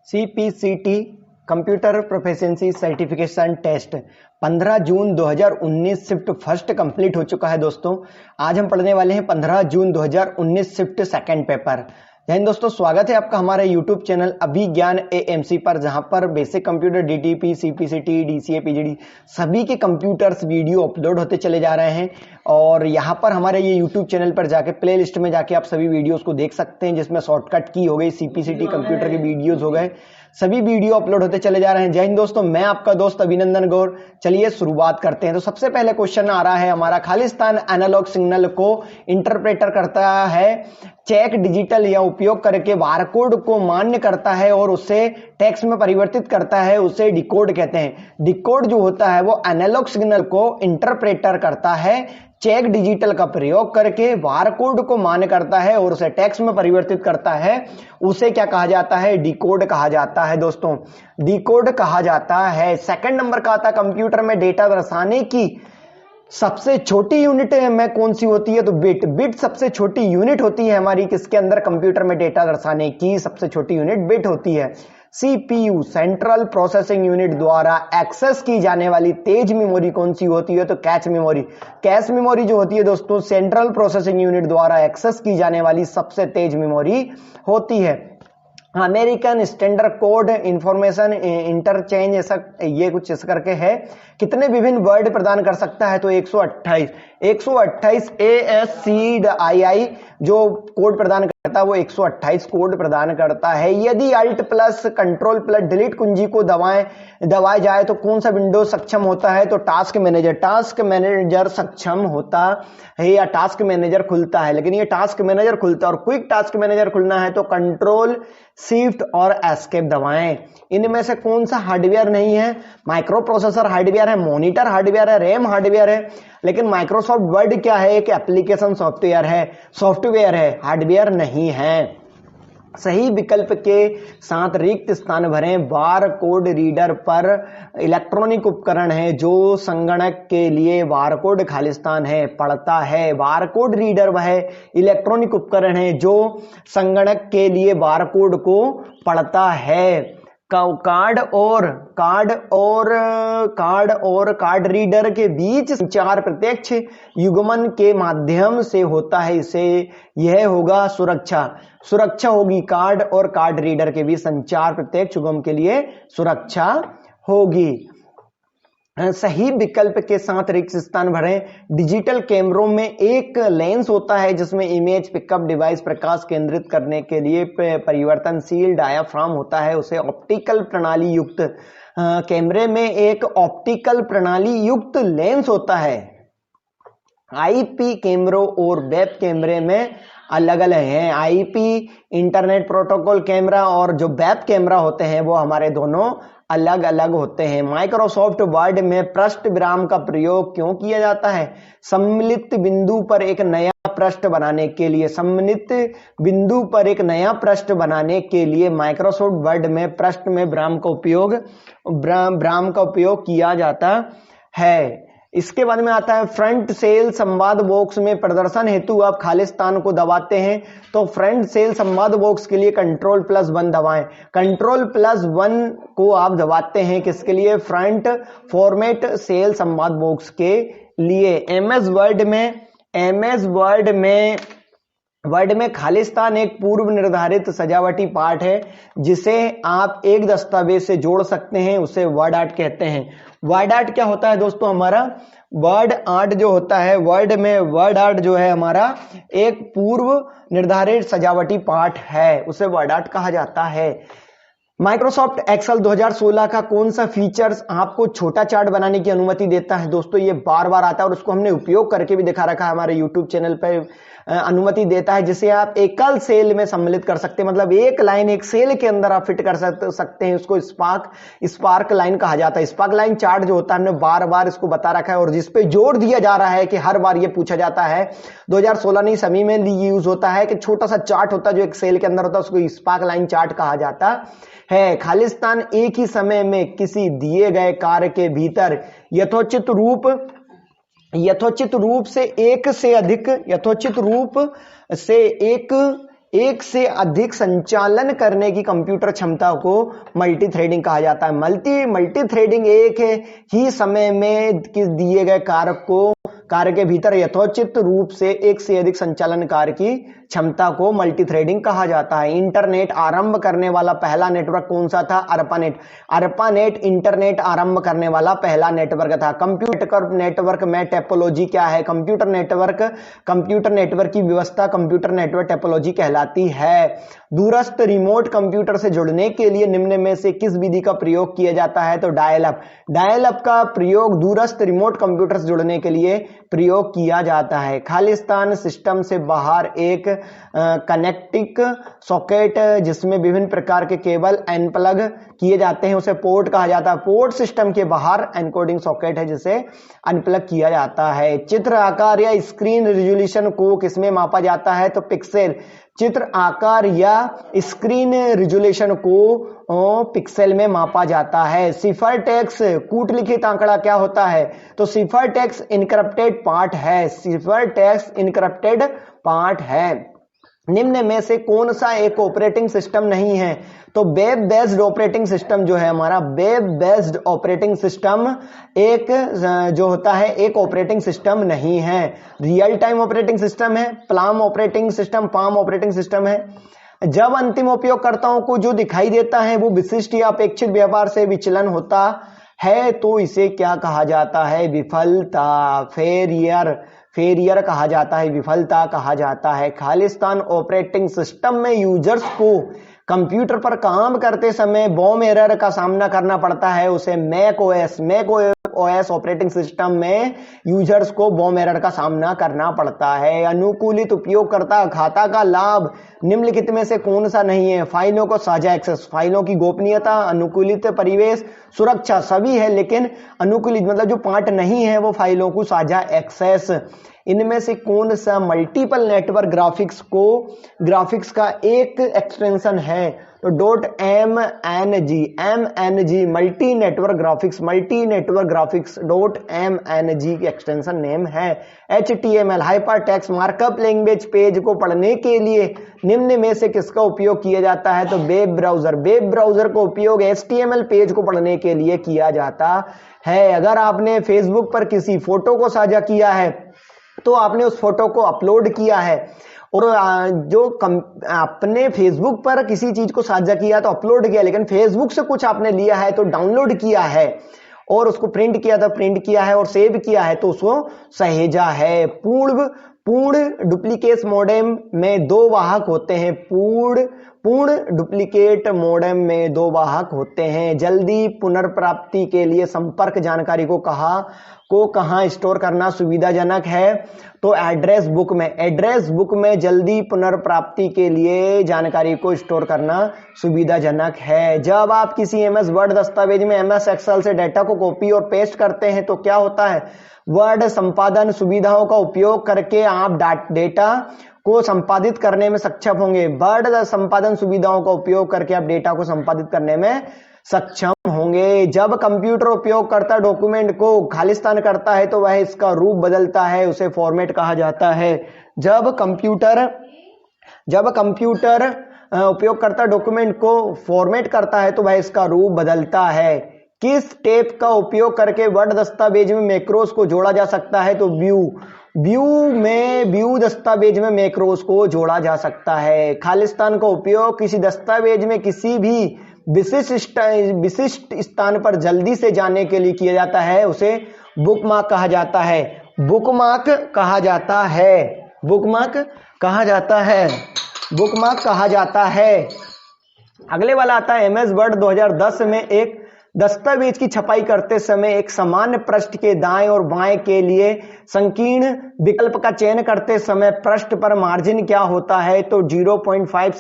CPCT computer proficiency certification test 15 June 2019 shift first complete हो चुका है दोस्तों। आज हम पढ़ने वाले हैं 15 जून 2019 शिफ्ट सेकंड पेपर। जय हिंद दोस्तों, स्वागत है आपका हमारे यूट्यूब चैनल अभिज्ञान AMC पर, जहां पर basic computer, DTP, CPCT, DCA, PGD सभी के कंप्यूटर्स वीडियो अपलोड होते चले जा रहे हैं। और यहां पर हमारे ये यूट्यूब चैनल पर जाके प्ले लिस्ट में जाके आप सभी वीडियोस को देख सकते हैं, जिसमें शॉर्टकट की हो गई, CPCT कंप्यूटर के वीडियोज हो गए, सभी वीडियो अपलोड होते चले जा रहे हैं। जय हिंद दोस्तों, मैं आपका दोस्त अभिनंदन गौर। चलिए शुरुआत करते हैं। तो सबसे पहले क्वेश्चन आ रहा है हमारा, खालिस्तान एनालॉग सिग्नल को इंटरप्रेटर करता है, चेक डिजिटल या उपयोग करके बारकोड को मान्य करता है और उसे टेक्स्ट में परिवर्तित करता है, उसे डिकोड कहते हैं। डिकोड जो होता है वो एनालॉग सिग्नल को इंटरप्रेटर करता है, चेक डिजिटल का प्रयोग करके बारकोड को मान्य करता है और उसे टेक्स्ट में परिवर्तित करता है, उसे क्या कहा जाता है? डिकोड कहा जाता है दोस्तों, डिकोड कहा जाता है। सेकंड नंबर का आता है, कंप्यूटर में डेटा दर्शाने की सबसे छोटी यूनिट में कौन सी होती है? तो बिट। बिट सबसे छोटी यूनिट होती है हमारी किसके अंदर? कंप्यूटर में डेटा दर्शाने की सबसे छोटी यूनिट बिट होती है। CPU सेंट्रल प्रोसेसिंग यूनिट द्वारा एक्सेस की जाने वाली तेज मेमोरी कौन सी होती है? तो कैश मेमोरी। कैश मेमोरी जो होती है दोस्तों, सेंट्रल प्रोसेसिंग यूनिट द्वारा एक्सेस की जाने वाली सबसे तेज मेमोरी होती है। American standard code information interchange ऐसा ये कुछ इस करके है, कितने विभिन्न वर्ड प्रदान कर सकता है? तो 128 ASCII जो कोड प्रदान करता है वो 128 कोड प्रदान करता है। यदि alt plus control plus delete कुंजी को दबाए जाए तो कौन सा विंडो सक्षम होता है? तो टास्क मैनेजर। टास्क मैनेजर सक्षम होता है या टास्क मैनेजर खुलता है, लेकिन ये टास्क मैनेजर खुलता है। और क्विक टास्क मैनेजर खुलना है तो कंट्रोल शिफ्ट और एस्केप दबाएं। इनमें से कौन सा हार्डवेयर नहीं है? माइक्रो प्रोसेसर हार्डवेयर है, मॉनिटर हार्डवेयर है, रैम हार्डवेयर है, लेकिन माइक्रोसॉफ्ट वर्ड क्या है? एक एप्लीकेशन सॉफ्टवेयर है, हार्डवेयर नहीं है। सही विकल्प के साथ रिक्त स्थान भरें। बार कोड रीडर पर इलेक्ट्रॉनिक उपकरण है जो संगणक के लिए बारकोड खालिस्तान है, पढ़ता है। बारकोड रीडर वह इलेक्ट्रॉनिक उपकरण है जो संगणक के लिए बारकोड को पढ़ता है। कार्ड और कार्ड रीडर के बीच संचार प्रत्यक्ष युग्मन के माध्यम से होता है, इसे यह होगा सुरक्षा होगी। कार्ड और कार्ड रीडर के बीच संचार प्रत्यक्ष युग्मन के लिए सुरक्षा होगी। सही विकल्प के साथ रिक्त स्थान भरें। डिजिटल कैमरों में एक लेंस होता है जिसमें इमेज पिकअप डिवाइस प्रकाश केंद्रित करने के लिए परिवर्तनशील डायाफ्राम होता है, उसे ऑप्टिकल प्रणाली युक्त कैमरे में एक ऑप्टिकल प्रणाली युक्त लेंस होता है। IP कैमरों और वेब कैमरे में अलग अलग हैं। IP इंटरनेट प्रोटोकॉल कैमरा और जो वेब कैमरा होते हैं वो हमारे दोनों अलग अलग होते हैं। माइक्रोसॉफ्ट वर्ड में पृष्ठ विराम का प्रयोग क्यों किया जाता है? सम्मिलित बिंदु पर एक नया पृष्ठ बनाने के लिए माइक्रोसॉफ्ट वर्ड में पृष्ठ में विराम का उपयोग किया जाता है। इसके बाद में आता है फ्रंट सेल संवाद बॉक्स में प्रदर्शन हेतु आप खालिस्तान को दबाते हैं तो फ्रंट सेल संवाद बॉक्स के लिए Ctrl+1 दबाएं। Ctrl+1 को आप दबाते हैं किसके लिए? फ्रंट फॉर्मेट सेल संवाद बॉक्स के लिए। MS वर्ड में खालिस्तान एक पूर्व निर्धारित सजावटी पार्ट है जिसे आप एक दस्तावेज से जोड़ सकते हैं, उसे वर्ड आर्ट कहते हैं। वर्ड आर्ट क्या होता है दोस्तों? हमारा वर्ड आर्ट जो होता है, वर्ड आर्ट जो है हमारा एक पूर्व निर्धारित सजावटी पार्ट है, उसे वर्ड आर्ट कहा जाता है। माइक्रोसॉफ्ट एक्सेल 2016 का कौन सा फीचर्स आपको छोटा चार्ट बनाने की अनुमति देता है? दोस्तों ये बार बार आता है और उसको हमने उपयोग करके भी दिखा रखा है हमारे यूट्यूब चैनल पर। अनुमति देता है जिसे आप एकल सेल में सम्मिलित कर सकते हैं, मतलब एक लाइन एक सेल के अंदर आप फिट कर सकते हैं। उसको स्पार्क लाइन कहा जाता है। स्पार्क लाइन चार्ट जो होता है हमने बार बार इसको बता रखा है और जिसपे जोर दिया जा रहा है कि हर बार ये पूछा जाता है। 2016 नहीं, सभी में यूज होता है कि छोटा सा चार्ट होता है जो एक सेल के अंदर होता है, उसको स्पार्क लाइन चार्ट कहा जाता है। खालिस्तान एक ही समय में किसी दिए गए कार्य के भीतर यथोचित रूप से एक एक से अधिक संचालन करने की कंप्यूटर क्षमता को मल्टी थ्रेडिंग कहा जाता है। मल्टी थ्रेडिंग एक ही समय में किस दिए गए कार्य के भीतर यथोचित रूप से एक से अधिक संचालन कार्य की क्षमता को मल्टी थ्रेडिंग कहा जाता है। इंटरनेट आरंभ करने वाला पहला नेटवर्क कौन सा था? अर्पानेट। अर्पानेट इंटरनेट आरंभ करने वाला पहला नेटवर्क था। कंप्यूटर नेटवर्क में टोपोलॉजी क्या है? कंप्यूटर नेटवर्क की व्यवस्था कंप्यूटर नेटवर्क टोपोलॉजी कहलाती है। दूरस्थ रिमोट कंप्यूटर से जुड़ने के लिए निम्न में से किस विधि का प्रयोग किया जाता है? तो डायल अप का प्रयोग दूरस्थ रिमोट कंप्यूटर से जुड़ने के लिए प्रयोग किया जाता है। खालिस्तान सिस्टम से बाहर एक कनेक्टिंग सॉकेट जिसमें विभिन्न प्रकार के केबल अनप्लग किए जाते हैं उसे पोर्ट कहा जाता है। पोर्ट सिस्टम के बाहर एनकोडिंग सॉकेट है जिसे अनप्लग किया जाता है। चित्र आकार या स्क्रीन रिजोल्यूशन को किसमें मापा जाता है? तो पिक्सेल। चित्र आकार या स्क्रीन रिजोल्यूशन को पिक्सेल में मापा जाता है। सिफर टेक्स्ट कूटलिखित आंकड़ा क्या होता है? तो सिफर टेक्स्ट इनक्रप्टेड पार्ट है। सिफर टेक्स्ट इनक्रप्टेड पार्ट है। निम्न में से कौन सा एक ऑपरेटिंग सिस्टम नहीं है? तो वेब बेस्ड ऑपरेटिंग सिस्टम जो है हमारा, वेब बेस्ड ऑपरेटिंग सिस्टम एक जो होता है एक ऑपरेटिंग सिस्टम नहीं है। रियल टाइम ऑपरेटिंग सिस्टम है, पाम ऑपरेटिंग सिस्टम है। जब अंतिम उपयोगकर्ताओं को जो दिखाई देता है वो विशिष्ट या अपेक्षित व्यवहार से विचलन होता है तो इसे क्या कहा जाता है? विफलता, फेरियर कहा जाता है, विफलता कहा जाता है। खालिस्तान ऑपरेटिंग सिस्टम में यूजर्स को कंप्यूटर पर काम करते समय बॉम एरर का सामना करना पड़ता है उसे मैक ओएस ऑपरेटिंग सिस्टम में यूजर्स को बॉम एरर का सामना करना पड़ता है। अनुकूलित उपयोगकर्ता खाता का लाभ निम्नलिखित में से कौन सा नहीं है? फाइलों को साझा एक्सेस, फाइलों की गोपनीयता, अनुकूलित परिवेश, सुरक्षा सभी है, लेकिन अनुकूलित मतलब जो पार्ट नहीं है वो फाइलों को साझा एक्सेस। इनमें से कौन सा मल्टीपल नेटवर्क ग्राफिक्स का एक एक्सटेंशन है? तो .mng multi network graphics .mng की एक्सटेंशन नेम है। HTML hypertext markup language page को पढ़ने के लिए निम्न में से किसका उपयोग किया जाता है? तो वेब ब्राउजर का उपयोग HTML पेज को पढ़ने के लिए किया जाता है। अगर आपने फेसबुक पर किसी फोटो को साझा किया है तो आपने उस फोटो को अपलोड किया है और आपने फेसबुक पर किसी चीज को साझा किया तो अपलोड किया, लेकिन फेसबुक से कुछ आपने लिया है तो डाउनलोड किया है और उसको प्रिंट किया है और सेव किया है तो उसको सहेजा है। पूर्ण डुप्लीकेट मॉडेम में दो वाहक होते हैं। पूर्ण डुप्लीकेट मॉडेम में दो वाहक होते हैं। जल्दी पुनर्प्राप्ति के लिए संपर्क जानकारी को कहां स्टोर करना सुविधाजनक है? तो एड्रेस बुक में जल्दी पुनर्प्राप्ति के लिए जानकारी को स्टोर करना सुविधाजनक है। जब आप किसी एमएस वर्ड दस्तावेज में एमएस एक्सेल से डेटा को कॉपी और पेस्ट करते हैं तो क्या होता है? वर्ड संपादन सुविधाओं का उपयोग करके आप डेटा को संपादित करने में सक्षम होंगे। वर्ड संपादन सुविधाओं का उपयोग करके आप डेटा को संपादित करने में सक्षम होंगे। जब कंप्यूटर उपयोगकर्ता डॉक्यूमेंट को खालिस्तान करता है तो वह इसका रूप बदलता है, उसे फॉर्मेट कहा जाता है। जब कंप्यूटर उपयोगकर्ता डॉक्यूमेंट को फॉर्मेट करता है तो वह इसका रूप बदलता है। किस टेप का उपयोग करके वर्ड दस्तावेज में मैक्रोस को जोड़ा जा सकता है? तो व्यू दस्तावेज में मैक्रोस को जोड़ा जा सकता है। खालिस्तान का उपयोग किसी दस्तावेज में किसी भी विशिष्ट स्थान पर जल्दी से जाने के लिए किया जाता है, उसे बुकमार्क कहा जाता है। अगले वाला आता है एमएस वर्ड 2010 में एक दस्तावेज की छपाई करते समय एक सामान्य पृष्ठ के दाएं और बाएं के लिए संकीर्ण विकल्प का चयन करते समय पृष्ठ पर मार्जिन क्या होता है? तो 0.5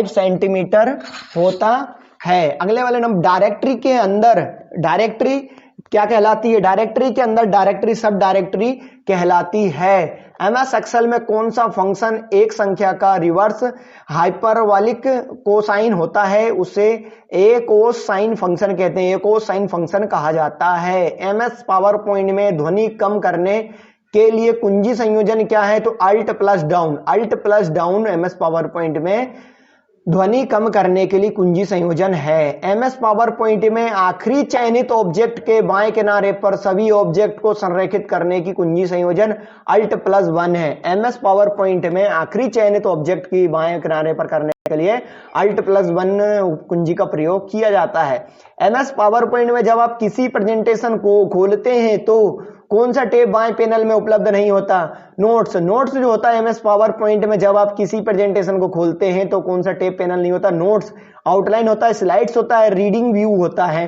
सेंटीमीटर होता है। अगले वाले नंबर डायरेक्टरी के अंदर डायरेक्टरी क्या कहलाती है? डायरेक्टरी के अंदर डायरेक्टरी सब डायरेक्टरी कहलाती है। एमएस एक्सेल में कौन सा फंक्शन एक संख्या का रिवर्स हाइपरबॉलिक कोसाइन होता है? उसे कोसाइन फंक्शन कहते हैं, कोसाइन फंक्शन कहा जाता है। एमएस पावर पॉइंट में ध्वनि कम करने के लिए कुंजी संयोजन क्या है? तो alt plus down. Alt plus down MS PowerPoint में ध्वनि कम करने के लिए कुंजी संयोजन है। एमएस पावर पॉइंट में आखिरी चयनित ऑब्जेक्ट के बाएं किनारे पर सभी ऑब्जेक्ट को संरेखित करने की कुंजी संयोजन अल्ट प्लस 1 है। एमएस पावर पॉइंट में आखिरी चयनित ऑब्जेक्ट की बाएं किनारे पर करने के लिए अल्ट प्लस 1 कुंजी का प्रयोग किया जाता है। एमएस पावर पॉइंट में जब आप किसी प्रेजेंटेशन को खोलते हैं तो कौन सा टैब बाएं पैनल में उपलब्ध नहीं होता? नोट्स। नोट्स जो होता है एमएस पावर पॉइंट में जब आप किसी प्रेजेंटेशन को खोलते हैं तो कौन सा टैब पैनल नहीं होता? नोट्स। आउटलाइन होता है, स्लाइड्स होता है, रीडिंग व्यू होता है।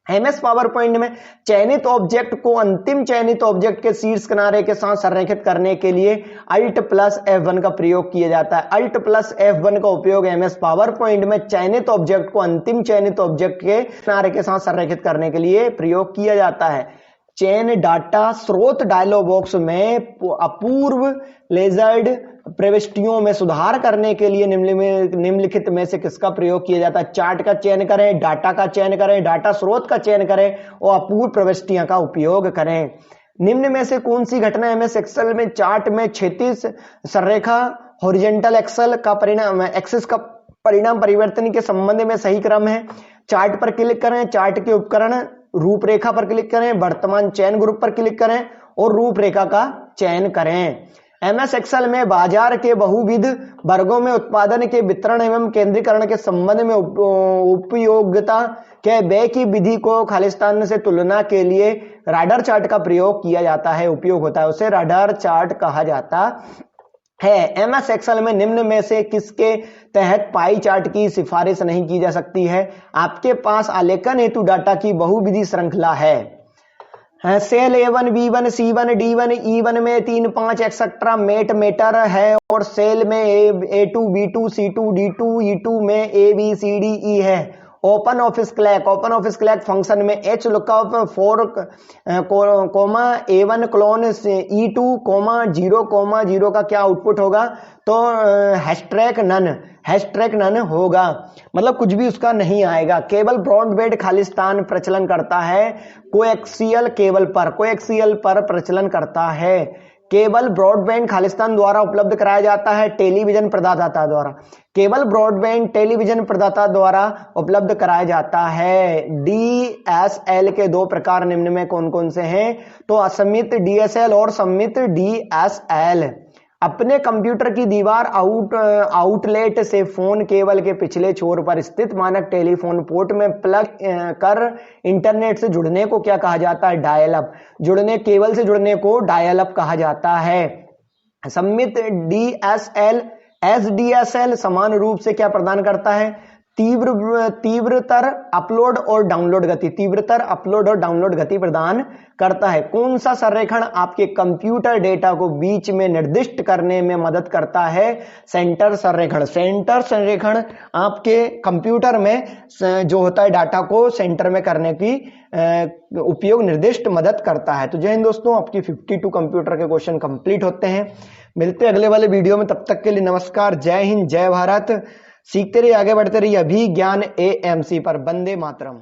एमएस पावर पॉइंट में चयनित ऑब्जेक्ट को अंतिम चयनित ऑब्जेक्ट के शीर्ष किनारे के साथ संरेखित करने के लिए अल्ट प्लस F1 का प्रयोग किया जाता है। अल्ट प्लस F1 का उपयोग एमएस पावर पॉइंट में चयनित ऑब्जेक्ट को अंतिम चयनित ऑब्जेक्ट के किनारे के साथ संरेखित करने के लिए प्रयोग किया जाता है। चयन डाटा स्रोत डायलॉग बॉक्स में अपूर्व लेजर्ड प्रविष्टियों में सुधार करने के लिए निम्नलिखित में से किसका प्रयोग किया जाता है? चार्ट का चयन करें, डाटा का चयन करें, डाटा स्रोत का चयन करें और अपूर्व प्रविष्टियां का उपयोग करें। निम्न में से कौन सी घटना एमएस एक्सेल में चार्ट में क्षैतिज संरेखा हॉरिजॉन्टल एक्सिस का परिणाम परिवर्तन के संबंध में सही क्रम है? चार्ट पर क्लिक करें, चार्ट के उपकरण रूपरेखा पर क्लिक करें, वर्तमान चयन ग्रुप पर क्लिक करें और रूपरेखा का चयन करें। एमएस एक्सेल में बाजार के बहुविध वर्गों में उत्पादन के वितरण एवं केंद्रीकरण के संबंध में उपयोगिता के व्यय की विधि को खालिस्तान से तुलना के लिए राडार चार्ट का प्रयोग किया जाता है, उपयोग होता है, उसे राडार चार्ट कहा जाता है। एमएस एक्सेल में निम्न में से किसके तहत पाई चार्ट की सिफारिश नहीं की जा सकती है? आपके पास आलेखन हेतु डाटा की बहुविधि श्रृंखला है। Cell A1, B1, C1, D1, E1 में 3, 5 एक्सेट्रा मेटर है और सेल में A2, B2, C2, D2, E2 में A, B, C, D, E है। ओपन ऑफिस क्लैक फंक्शन में H lookup 4, A1 clone E2, 0, का क्या आउटपुट होगा? तो हैशटैग नन होगा, मतलब कुछ भी उसका नहीं आएगा। केबल ब्रॉडबैंड खालिस्तान प्रचलन करता है कोएक्सियल केबल पर प्रचलन करता है। केबल ब्रॉडबैंड खालिस्तान द्वारा उपलब्ध कराया जाता है टेलीविजन प्रदाता द्वारा। केबल ब्रॉडबैंड टेलीविजन प्रदाता द्वारा उपलब्ध कराया जाता है। DSL के दो प्रकार निम्न में कौन कौन से हैं? तो असमित DSL और सम्मित DSL। अपने कंप्यूटर की दीवार आउटलेट से फोन केबल के पिछले छोर पर स्थित मानक टेलीफोन पोर्ट में प्लग कर इंटरनेट से जुड़ने को क्या कहा जाता है? Dial up. केबल से जुड़ने को डायल अप कहा जाता है। सम्मित DSL SDSL समान रूप से क्या प्रदान करता है? तीव्रतर अपलोड और डाउनलोड गति प्रदान करता है। कौन सा संरेखण आपके कंप्यूटर डेटा को बीच में निर्दिष्ट करने में मदद करता है? सेंटर संरेखण आपके कंप्यूटर में जो होता है डाटा को सेंटर में करने की उपयोग निर्दिष्ट मदद करता है। तो जय हिंद दोस्तों, आपकी 52 कंप्यूटर के क्वेश्चन कंप्लीट होते हैं। मिलते हैं अगले वाले वीडियो में, तब तक के लिए नमस्कार, जय हिंद, जय भारत। सीखते रहिए, आगे बढ़ते रहिए। अभिज्ञान AMC पर। वंदे मातरम।